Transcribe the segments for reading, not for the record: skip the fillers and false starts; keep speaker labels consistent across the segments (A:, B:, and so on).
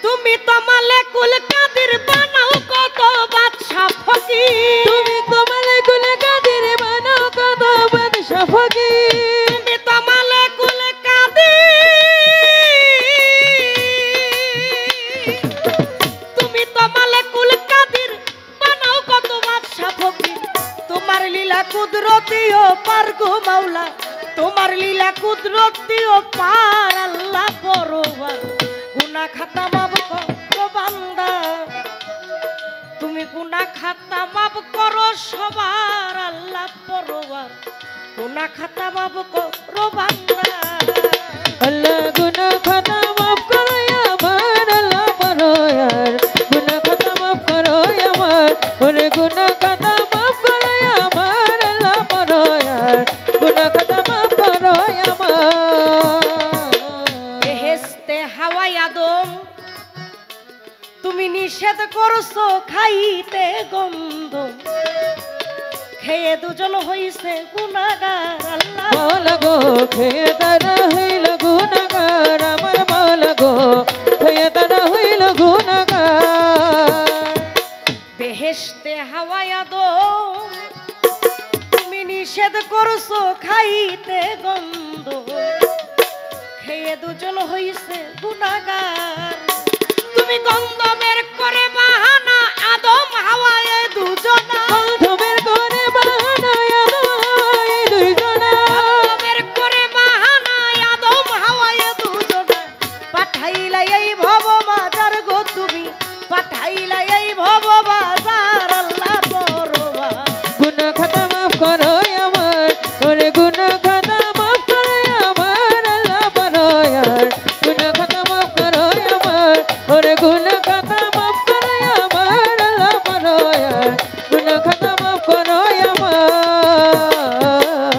A: তুমি তো মালেকুল কাদির বানাও কত বাদশা ফকির
B: তুমি তো মালেকুল কাদির বানাও কত বাদশা ফকির
A: তুমি তো মালেকুল কাদির তুমি তো মালেকুল কাদির বানাও কত বাদশা ফকির তোমার লীলা কুদরতি ও পার গো মাওলা তোমার লীলা কুদরতি ও পার আল্লাহ পরওয়ার গুনাহ খাতা মাফ করো বান্দা তুমি গুনাহ খাতা মাফ করো সবার আল্লাহ পরওয়ার গুনাহ খাতা মাফ করো বান্দা
B: আল্লাহ গুনাহ খাতা মাফ করো আমার আল্লাহ পরওয়ার গুনাহ খাতা মাফ করো আমার ওরে গুনাহ খাতা মাফ করো আমার আল্লাহ পরওয়ার গুনাহ খাতা মাফ করো আমার
A: বেহেশতে হাওয়ায় আদম তুমি নিষেধ করছো খাইতে গন্ধ খেয়ে দুজন হইছে গুনাহগার আল্লাহ
B: মাওলা গো খেয়ে তারা হইল গুনাহগার আমার মাওলা গো খেয়ে তারা হইল গুনাহগার
A: বেহেশতে হাওয়ায় আদম তুমি নিষেধ করছো খাইতে গন্ধ খেয়ে দুজন হইছে গুনাহগার তুমি গন্ধ বের করে বাহানা আদম হাওয়ায় দুজনা
B: ধমের করে বাহানা আদম দুইজনা
A: বের করে বাহানা আদম হাওয়ায় দুজনা পাঠাইলা এই ভব বাজার গো তুমি পাঠাইলা এই ভব বাজার আল্লাহ পরওয়ার
B: গুনাহ খাতা মাফ করো আমার ওরে গুনাহ খাতা মাফ করো আমার আল্লাহ পরওয়ার গুনাহ খাতা মাফ করো আমার ওরে গুনাহ খাতা মাফ করো আমার আল্লাহ পরওয়ার গুনাহ খাতা মাফ করো আমার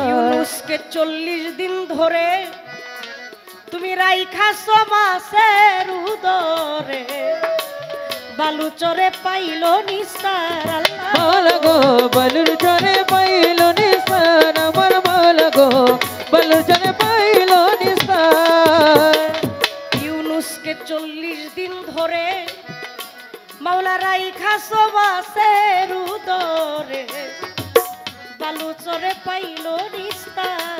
A: ইউনুসকে 40 দিন ধরে তুমি রাইখাছো মাছের উদরে বালুচরে পাইলো নিস্তার আল্লাহ
B: মাওলা গো বালুর চরে পাইল নিস্তার আমার মাওলা গো বালুর চরে পাইল নিস্তার
A: ইউনুসকে 40 দিন ধরে মাওলা রাইখাছো মাছের উদরে বালুচরে পাইলো নিস্তার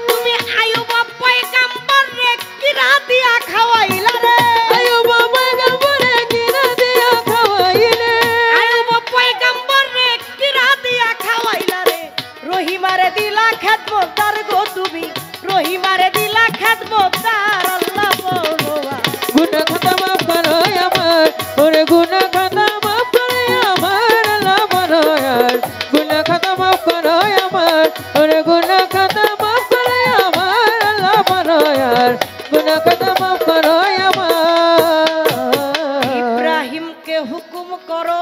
A: তুমি আয়ুব পয়গম্বর রে কিরা দিয়া খাওয়াইলা রে
B: আয়ুব পয়গম্বরে কিরা দিয়া খাওয়াইলে
A: আয়ুব পয়গম্বর রে কিরা দিয়া খাওয়াইলা রে রহিমারে দিলা খেদমতদার গো তুমি রহিমারে দিলা খেদমতদার আল্লাহ পরওয়ার
B: গুনাহ খাতা মাফ করো আমার ওরে গুনাহ খাতা মাফ করো আমার আল্লাহ পরওয়ার গুনাহ খাতা মাফ করো আমার ওরে গুনাহ খাতা মাফ করো আমার আল্লাহ পরওয়ার গুনাহ খাতা মাফ করো আমার
A: ইব্রাহিমকে হুকুম করো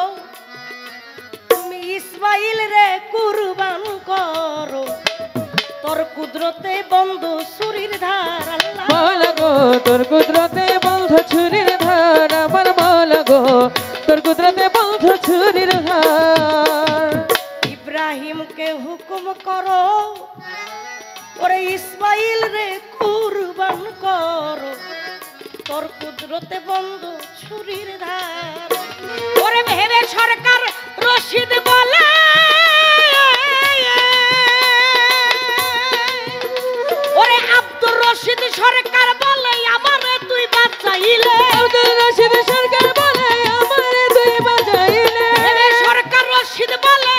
A: তুমি ইসমাইল রে কুরবান করো তোর কুদরতে বন্ধু ছুরির ধার আল্লাহ
B: মাওলা গো তোর কুদরতে বন্ধ ছুরির ধার আমার মাওলা গো তোর কুদরতে বন্ধ ছুরির ধার
A: ইব্রাহিমকে হুকুম করো ওরে ইসমাইল রে কুরবান করো তোর কুদরতে বন্ধু ছুরির ধার ওরে ভেবে সরকার রশিদ বলে ওরে আব্দুর রশিদ সরকার বলে আমারে তুই বাঁচাইলে
B: আব্দুল রশিদ সরকার বলে আমারে তুই বাঁচাইলে
A: ভেবে সরকার রশিদ বলে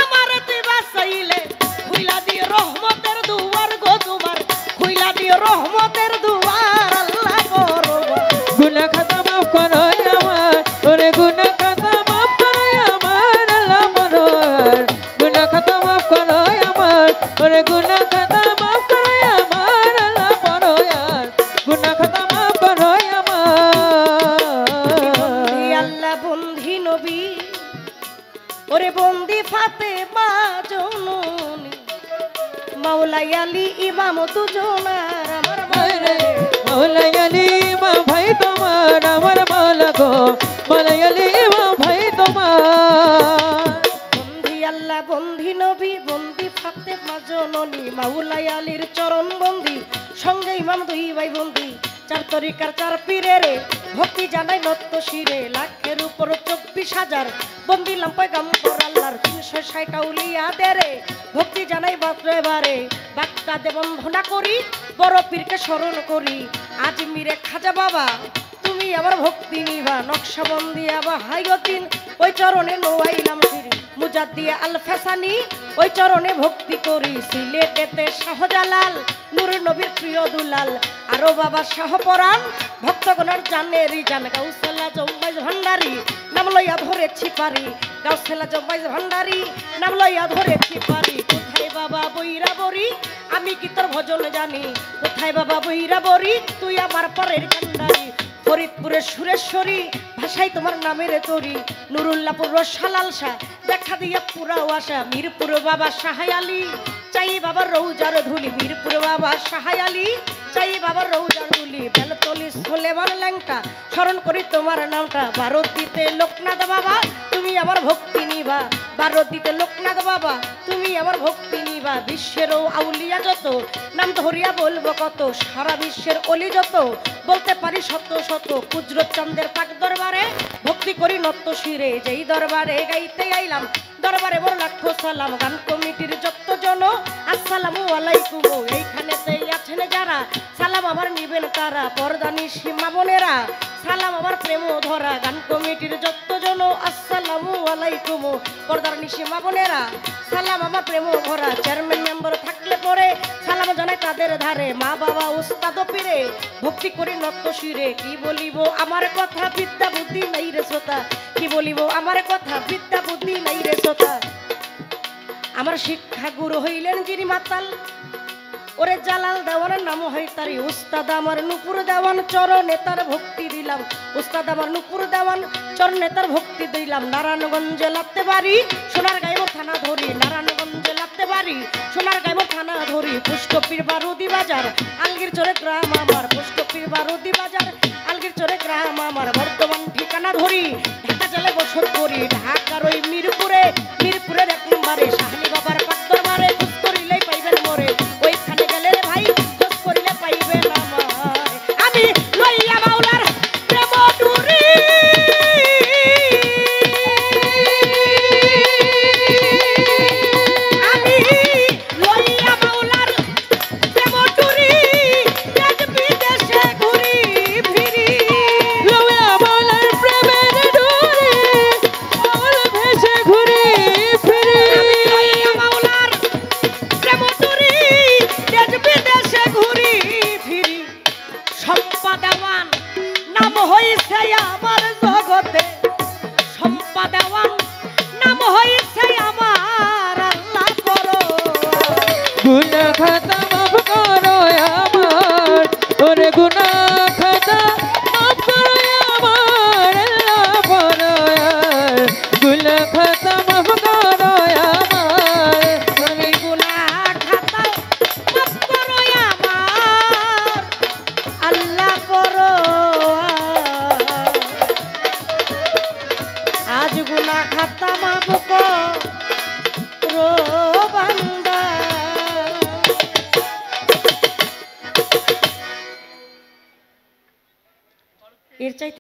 A: আমারে তুই বাঁচাইলে খুইলা দিয়ে রহমতের দুয়ার গো তোমার খুইলা দিয়ে রহমতের দুয়ার আল্লাহ পরওয়ার
B: গুনাহ খাতা মাফ করো আমার ওরে গুনাহ খাতা মাফ করো আমার আল্লাহ পরওয়ার গুনাহ খাতা মাফ করো আমার ওরে গুনাহ খাতা মাফ করো আমার আল্লাহ পরওয়ার গুনাহ খাতা মাফ করো আমার
A: আল্লাহ বন্ধি নবী ওরে বন্দি ফাতেমা জননী মাওলাই আলী ইমাম দুজনার আমার মায়ের
B: মাওলা আলী মা ভাই তোমার আমার মাওলা গো মাওলা আলী মা ভাই তোমার
A: বন্ধি আল্লাহ বন্ধি নবী বন্ধি ফাতেমা জননী মাওলাই আলীর চরণ বন্ধি সঙ্গে ইমাম দুই ভাই বন্ধি চার তরিকার চার পীরের ভক্তি জানাই নত্য শিরে লাখের উপর 24,000 বন্দিলাম পয়গম্বর আল্লাহর 360 আউলিয়া দেরে ভক্তি জানাই বারে বারে বাক্কা দে বন্ধনা করি বড় পীরকে স্মরণ করি আজমিরে খাজা বাবা তুমি আমার ভক্তি নিভা নকশাবন্দি আবা হাইয়তিন ওই চরণে নোয়াইলাম ফিরি মুজাদ্দিয়া আল ফেসানি ওই চরণে ভক্তি করি সিলেটেতে শাহজালাল নূর নবীর প্রিয় দুলাল আরো বাবা শাহপরাণ ভক্তগণের জানেরি জান গাউসেলা জম্বাইজ ভান্ডারি নাম লইয়া ধরেছি পারি গাউসেলা জম্বাইজ ভান্ডারি নাম লইয়া ধরেছি পারি কোথায় বাবা বইরা বরি আমি কি তোর ভজন জানি কোথায় বাবা বইরা বরি তুই আমার পরের কান্ডারি ফরিদপুরের সুরেশ্বরী ভাষাই তোমার নামের তরি নুরুল্লাহপুর রসালাল শাহ দেখা দিয়া পুরাও আশা মিরপুর বাবা শাহাই আলী চাই বাবার রৌজার ধুলি মিরপুর বাবা শাহাই আলী চাই বাবার রৌজার ধুলি বেলতলি সোলেমান ল্যাংটা স্মরণ করি তোমার নামটা ভারত দিতে লোকনাথ বাবা তুমি আমার ভক্তি নিবা ভারত দিতে লোকনাথ বাবা তুমি আমার ভক্তি নিবা বিশ্বেরও আউলিয়া যত নাম ধরিয়া বলবো কত সারা বিশ্বের অলি যত বলতে পারি শত শত কুজরত চন্দ্রের পাক দরবারে ভক্তি করি নত্য শিরে যেই দরবারে গাইতে আইলাম দরবারে বড় লাখো সালাম গান কমিটির যত জন আসসালামু আলাইকুম এইখানেতে আছেন যারা সালাম আমার নিবেন তারা পর্দানি সীমা বোনেরা সালাম আমার প্রেম ধরা গান কমিটির যত জন আসসালামু আলাইকুম পর্দার সীমা বোনেরা সালাম আমার প্রেম ভরা চেয়ারম্যান মেম্বার থাকলে পরে সালাম জানাই তাদের ধারে মা বাবা উস্তাদ পীরে ভক্তি করি নত্য শিরে কি বলিব আমার কথা বিদ্যা বুদ্ধি নাই রে শ্রোতা কি বলিব আমার কথা বিদ্যা বুদ্ধি নাই রে শ্রোতা আমার শিক্ষা গুরু হইলেন যিনি মাতাল ওরে জালাল দেওয়ানের নাম হয় তারি উস্তাদ আমার নুপুর দেওয়ান চরণে তার ভক্তি দিলাম উস্তাদ আমার নুপুর দেওয়ান চরণে তার ভক্তি দিলাম নারায়ণগঞ্জে লাতে বাড়ি সোনার গাইব থানা ধরি নারায়ণগঞ্জে লাতে বাড়ি সোনার গাইব থানা ধরি পুষ্পপীর বারুদি বাজার আলগির চরে গ্রাম আমার পুষ্পপীর বারুদি বাজার আলগির চরে গ্রাম আমার বর্তমান ঠিকানা ধরি ঢাকা জেলে বসত করি ঢাকার ওই মিরপুরে মিরপুরের 1 নম্বরে শাহনি বাবার পাক দরবারে খোঁজ করিলেই পাইবেন মোরে ওইখানে গেলে রে ভাই খোঁজ করিলে পাইবেন আমায় আমি লইয়া মাওলার প্রেম ডুরি আমি লইয়া মাওলার প্রেম ডুরি দেশ বিদেশে ঘুরি ফিরি
B: লইয়া মাওলার প্রেমের ডোরে মাওলা ভেসে ঘুরে ফিরে
A: আমি লইয়া মাওলার প্রেম ডুরি দেশ বিদেশে ঘুরি ফিরি সম্পাদাওয়ান নাম হইছে আমার জগতে সম্পাদাওয়ান নাম হইছে আমার আল্লাহ পরো
B: গুনাহ খাতা মাফ করো আমার ওরে গুনাহ খাতা মাফ করো আমার আল্লাহ পরায়ার গুনাহ খাতা মাফ করো আমার
A: তুমি গুনাহ খাতা মাফ করো আমার আল্লাহ পরো আজ গুনাহ খাতা মাফ করো বান্দা এর চাইতে